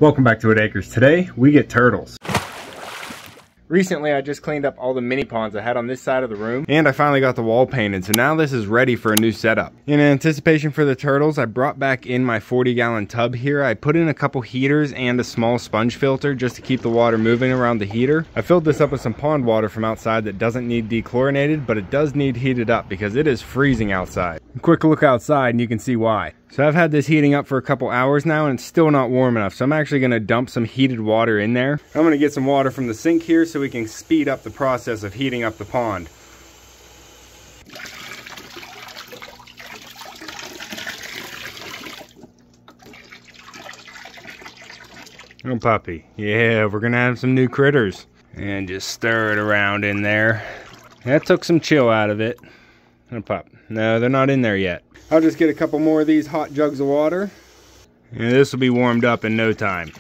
Welcome back to Whitt Acres. Today we get turtles. Recently I just cleaned up all the mini ponds I had on this side of the room, and I finally got the wall painted, so now this is ready for a new setup. In anticipation for the turtles, I brought back in my 40-gallon tub here. I put in a couple heaters and a small sponge filter just to keep the water moving around the heater. I filled this up with some pond water from outside that doesn't need dechlorinated, but it does need heated up because it is freezing outside. A quick look outside and you can see why. So I've had this heating up for a couple hours now and it's still not warm enough, so I'm actually going to dump some heated water in there. I'm going to get some water from the sink here so we can speed up the process of heating up the pond. Oh puppy, yeah, we're going to have some new critters. And just stir it around in there. That took some chill out of it. Oh pup, no, they're not in there yet. I'll just get a couple more of these hot jugs of water, and this will be warmed up in no time.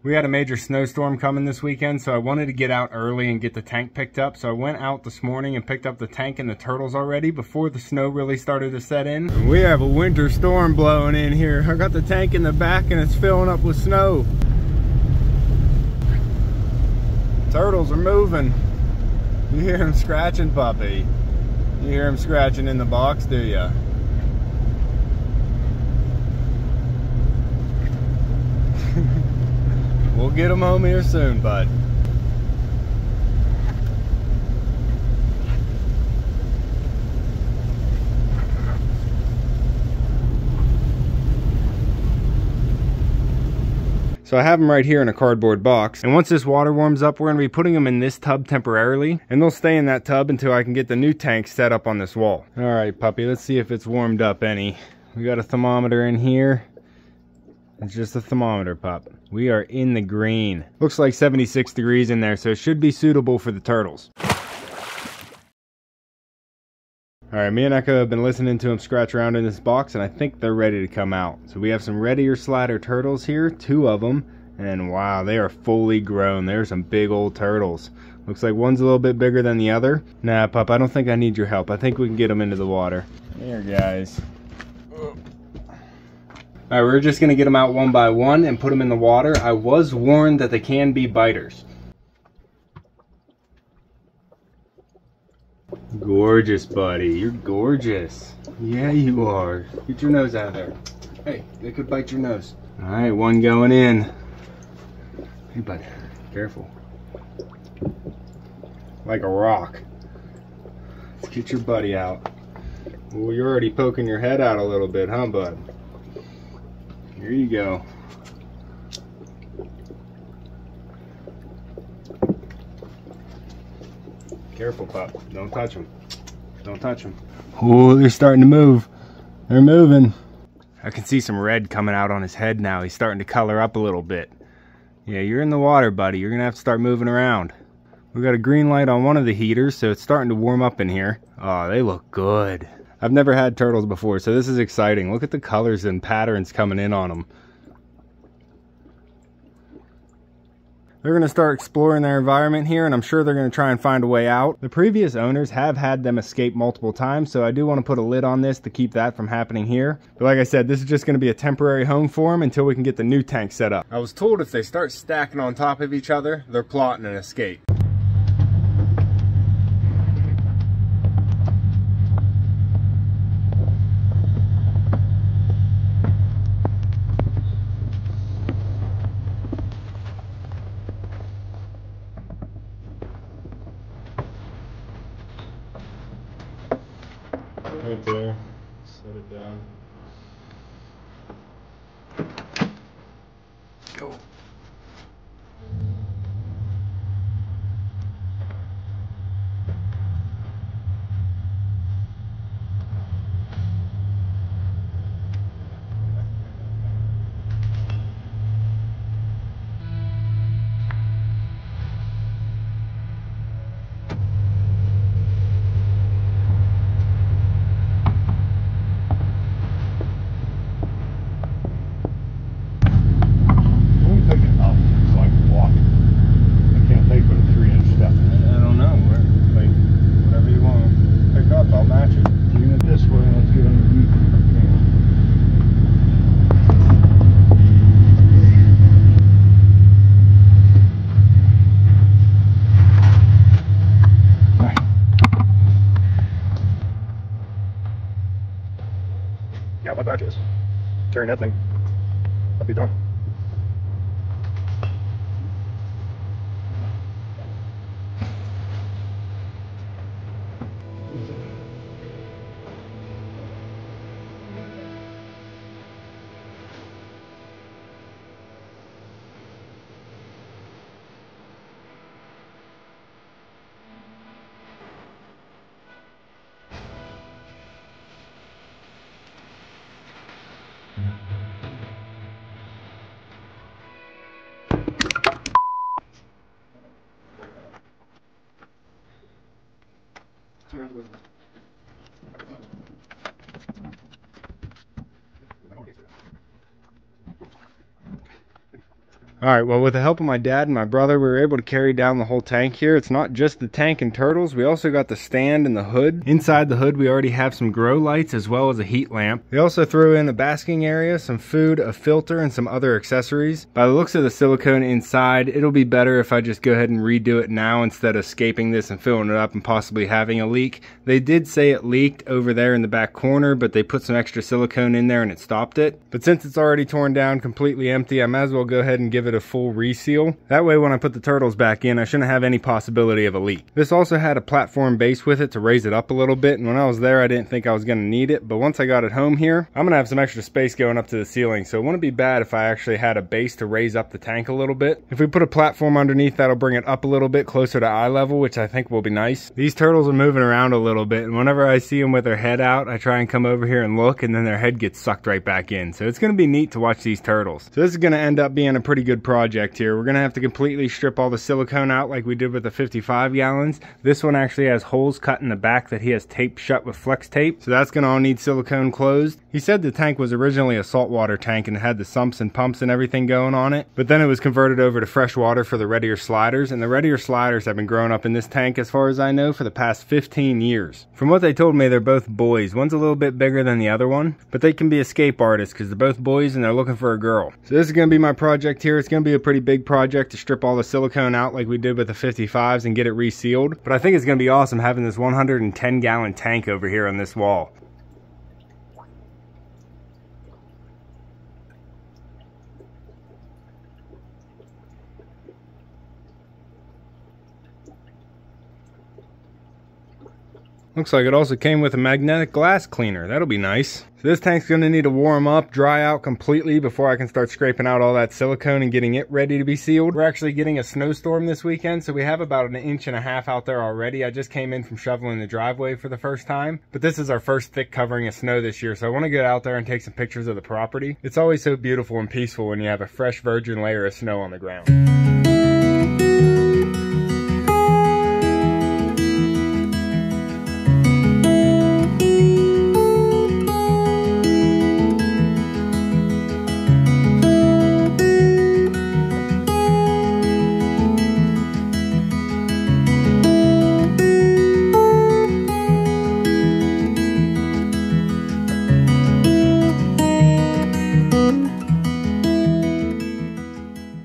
We had a major snowstorm coming this weekend, so I wanted to get out early and get the tank picked up. So I went out this morning and picked up the tank and the turtles already before the snow really started to set in. We have a winter storm blowing in here. I got the tank in the back and it's filling up with snow. Turtles are moving. You hear him scratching, puppy? You hear him scratching in the box, do ya? We'll get him home here soon, bud. So I have them right here in a cardboard box, and once this water warms up, we're going to be putting them in this tub temporarily, and they'll stay in that tub until I can get the new tank set up on this wall. Alright puppy, let's see if it's warmed up any. We got a thermometer in here. It's just a thermometer, pup. We are in the green. Looks like 76 degrees in there, so it should be suitable for the turtles. Alright, me and Echo have been listening to them scratch around in this box, and I think they're ready to come out. So we have some red ear slider turtles here, 2 of them, and wow, they are fully grown. They're some big old turtles. Looks like one's a little bit bigger than the other. Nah, pup, I don't think I need your help. I think we can get them into the water. Here, guys. Alright, we're just going to get them out one by one and put them in the water. I was warned that they can be biters. Gorgeous, buddy. You're gorgeous. Yeah, you are. Get your nose out of there. Hey, they could bite your nose. Alright, one going in. Hey, bud. Careful. Like a rock. Let's get your buddy out. Well, you're already poking your head out a little bit, huh, bud? Here you go. Careful, pup. Don't touch them. Don't touch them. Oh, they're starting to move. They're moving. I can see some red coming out on his head now. He's starting to color up a little bit. Yeah, you're in the water, buddy. You're going to have to start moving around. We got a green light on one of the heaters, so it's starting to warm up in here. Oh, they look good. I've never had turtles before, so this is exciting. Look at the colors and patterns coming in on them. They're going to start exploring their environment here, and I'm sure they're going to try and find a way out. The previous owners have had them escape multiple times, so I do want to put a lid on this to keep that from happening here. But like I said, this is just going to be a temporary home for them until we can get the new tank set up. I was told if they start stacking on top of each other, they're plotting an escape. Right there, set it down. Go. my back is. Carrying that thing. I'll be done. Alright, well, with the help of my dad and my brother, we were able to carry down the whole tank here. It's not just the tank and turtles, we also got the stand and the hood. Inside the hood, we already have some grow lights as well as a heat lamp. We also threw in a basking area, some food, a filter, and some other accessories. By the looks of the silicone inside, it'll be better if I just go ahead and redo it now instead of scaping this and filling it up and possibly having a leak. They did say it leaked over there in the back corner, but they put some extra silicone in there and it stopped it. But since it's already torn down, completely empty, I might as well go ahead and give it a full reseal. That way when I put the turtles back in, I shouldn't have any possibility of a leak. This also had a platform base with it to raise it up a little bit, and when I was there I didn't think I was going to need it, but once I got it home here, I'm going to have some extra space going up to the ceiling, so it wouldn't be bad if I actually had a base to raise up the tank a little bit. If we put a platform underneath, that'll bring it up a little bit closer to eye level, which I think will be nice. These turtles are moving around a little bit, and whenever I see them with their head out, I try and come over here and look, and then their head gets sucked right back in. So it's going to be neat to watch these turtles. So this is going to end up being a pretty good project here. We're going to have to completely strip all the silicone out like we did with the 55 gallons. This one actually has holes cut in the back that he has taped shut with flex tape, so that's going to all need silicone closed. He said the tank was originally a saltwater tank and had the sumps and pumps and everything going on it, but then it was converted over to fresh water for the red ear sliders, and the red ear sliders have been growing up in this tank, as far as I know, for the past 15 years. From what they told me, they're both boys. One's a little bit bigger than the other one, but they can be escape artists because they're both boys and they're looking for a girl. So this is going to be my project here. It's going to be a pretty big project to strip all the silicone out like we did with the 55s and get it resealed, but I think it's going to be awesome having this 110 gallon tank over here on this wall. Looks like it also came with a magnetic glass cleaner. That'll be nice. So this tank's going to need to warm up, dry out completely before I can start scraping out all that silicone and getting it ready to be sealed. We're actually getting a snowstorm this weekend, so we have about 1.5 inches out there already. I just came in from shoveling the driveway for the first time, but this is our first thick covering of snow this year, so I want to get out there and take some pictures of the property. It's always so beautiful and peaceful when you have a fresh virgin layer of snow on the ground.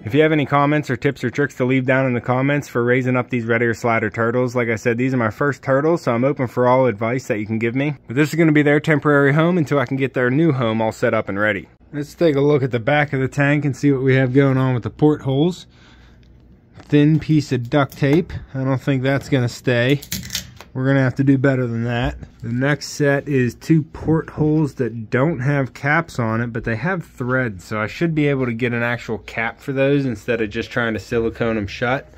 If you have any comments or tips or tricks to leave down in the comments for raising up these red ear slider turtles, like I said, these are my first turtles, so I'm open for all advice that you can give me. But this is going to be their temporary home until I can get their new home all set up and ready. Let's take a look at the back of the tank and see what we have going on with the portholes. Thin piece of duct tape. I don't think that's going to stay. We're going to have to do better than that. The next set is 2 portholes that don't have caps on it, but they have threads, so I should be able to get an actual cap for those instead of just trying to silicone them shut.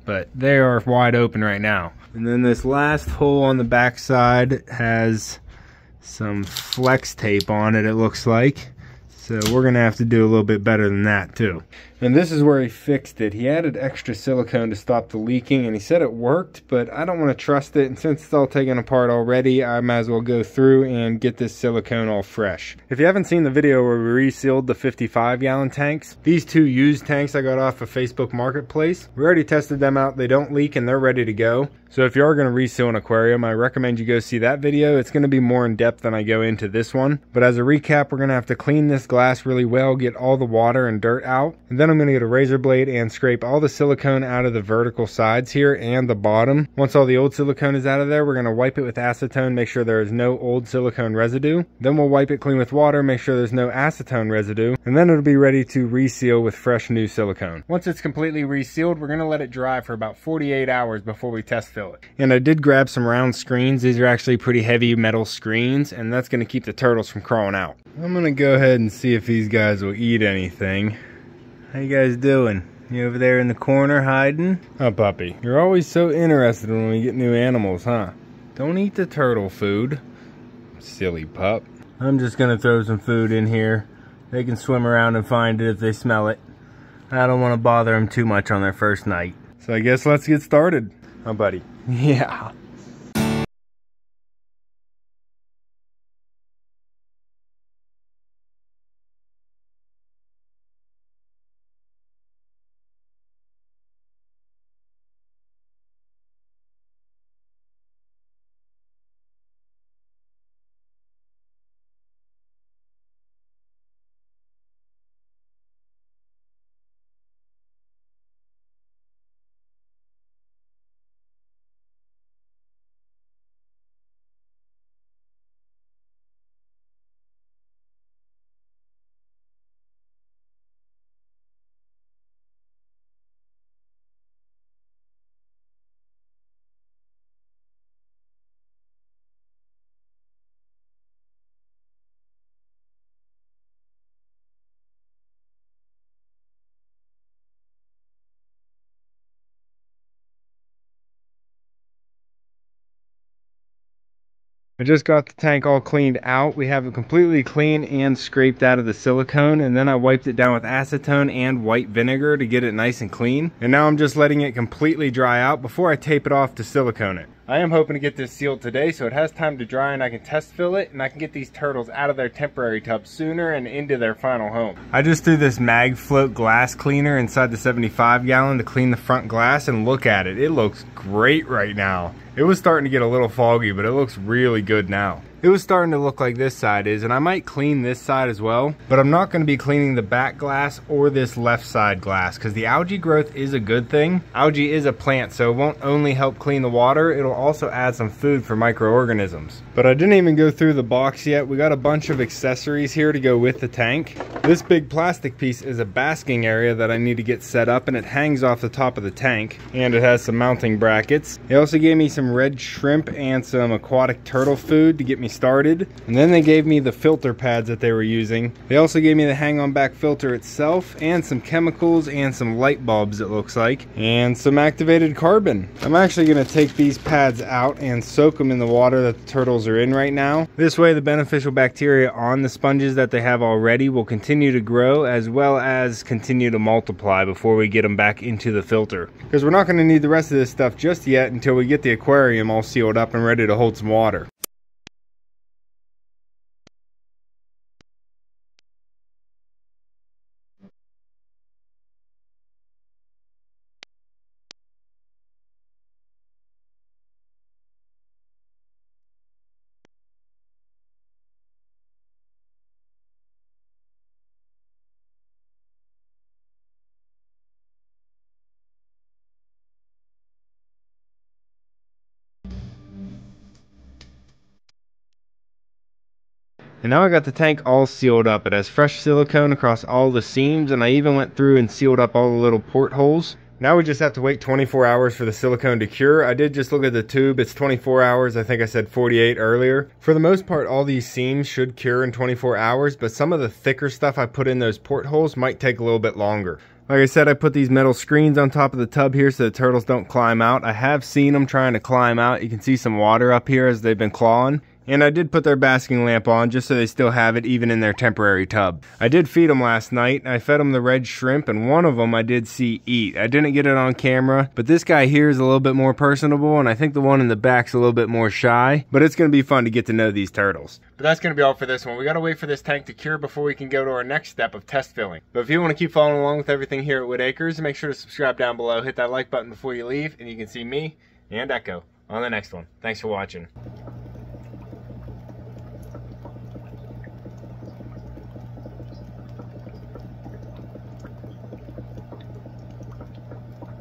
But they are wide open right now. And then this last hole on the back side has some flex tape on it, it looks like. So we're going to have to do a little bit better than that too. And this is where he fixed it. He added extra silicone to stop the leaking, and he said it worked, but I don't want to trust it. And since it's all taken apart already, I might as well go through and get this silicone all fresh. If you haven't seen the video where we resealed the 55 gallon tanks, these 2 used tanks I got off of Facebook Marketplace, we already tested them out. They don't leak and they're ready to go. So if you are going to reseal an aquarium, I recommend you go see that video. It's going to be more in depth than I go into this one. But as a recap, we're going to have to clean this glass really well, get all the water and dirt out. And then I'm going to get a razor blade and scrape all the silicone out of the vertical sides here and the bottom. Once all the old silicone is out of there, we're going to wipe it with acetone, make sure there is no old silicone residue. Then we'll wipe it clean with water, make sure there's no acetone residue, and then it'll be ready to reseal with fresh new silicone. Once it's completely resealed, we're going to let it dry for about 48 hours before we test fill it. And I did grab some round screens. These are actually pretty heavy metal screens, and that's going to keep the turtles from crawling out. I'm going to go ahead and see if these guys will eat anything. How you guys doing? You over there in the corner hiding? Oh, puppy, you're always so interested when we get new animals, huh? Don't eat the turtle food. Silly pup. I'm just gonna throw some food in here. They can swim around and find it if they smell it. I don't want to bother them too much on their first night. So I guess let's get started. Oh, buddy. Yeah. I just got the tank all cleaned out. We have it completely clean and scraped out of the silicone, and then I wiped it down with acetone and white vinegar to get it nice and clean. And now I'm just letting it completely dry out before I tape it off to silicone it. I am hoping to get this sealed today so it has time to dry and I can test fill it, and I can get these turtles out of their temporary tub sooner and into their final home. I just threw this mag float glass cleaner inside the 75 gallon to clean the front glass, and look at it. It looks great right now. It was starting to get a little foggy, but it looks really good now. It was starting to look like this side is, and I might clean this side as well, but I'm not going to be cleaning the back glass or this left side glass because the algae growth is a good thing. Algae is a plant, so it won't only help clean the water, it'll also add some food for microorganisms. But I didn't even go through the box yet. We got a bunch of accessories here to go with the tank. This big plastic piece is a basking area that I need to get set up, and it hangs off the top of the tank, and it has some mounting brackets. They also gave me some red shrimp and some aquatic turtle food to get me started, and then they gave me the filter pads that they were using. They also gave me the hang-on back filter itself and some chemicals and some light bulbs, it looks like, and some activated carbon. I'm actually going to take these pads out and soak them in the water that the turtles are in right now. This way the beneficial bacteria on the sponges that they have already will continue to grow as well as continue to multiply before we get them back into the filter, because we're not going to need the rest of this stuff just yet until we get the aquarium all sealed up and ready to hold some water. And now I got the tank all sealed up. It has fresh silicone across all the seams, and I even went through and sealed up all the little portholes. Now we just have to wait 24 hours for the silicone to cure. I did just look at the tube. It's 24 hours. I think I said 48 earlier. For the most part, all these seams should cure in 24 hours, but some of the thicker stuff I put in those portholes might take a little bit longer. Like I said, I put these metal screens on top of the tub here so the turtles don't climb out. I have seen them trying to climb out. You can see some water up here as they've been clawing. And I did put their basking lamp on just so they still have it even in their temporary tub. I did feed them last night. I fed them the red shrimp, and one of them I did see eat. I didn't get it on camera, but this guy here is a little bit more personable, and I think the one in the back's a little bit more shy. But it's going to be fun to get to know these turtles. But that's going to be all for this one. We got to wait for this tank to cure before we can go to our next step of test filling. But if you want to keep following along with everything here at Whitt Acres, make sure to subscribe down below. Hit that like button before you leave, and you can see me and Echo on the next one. Thanks for watching.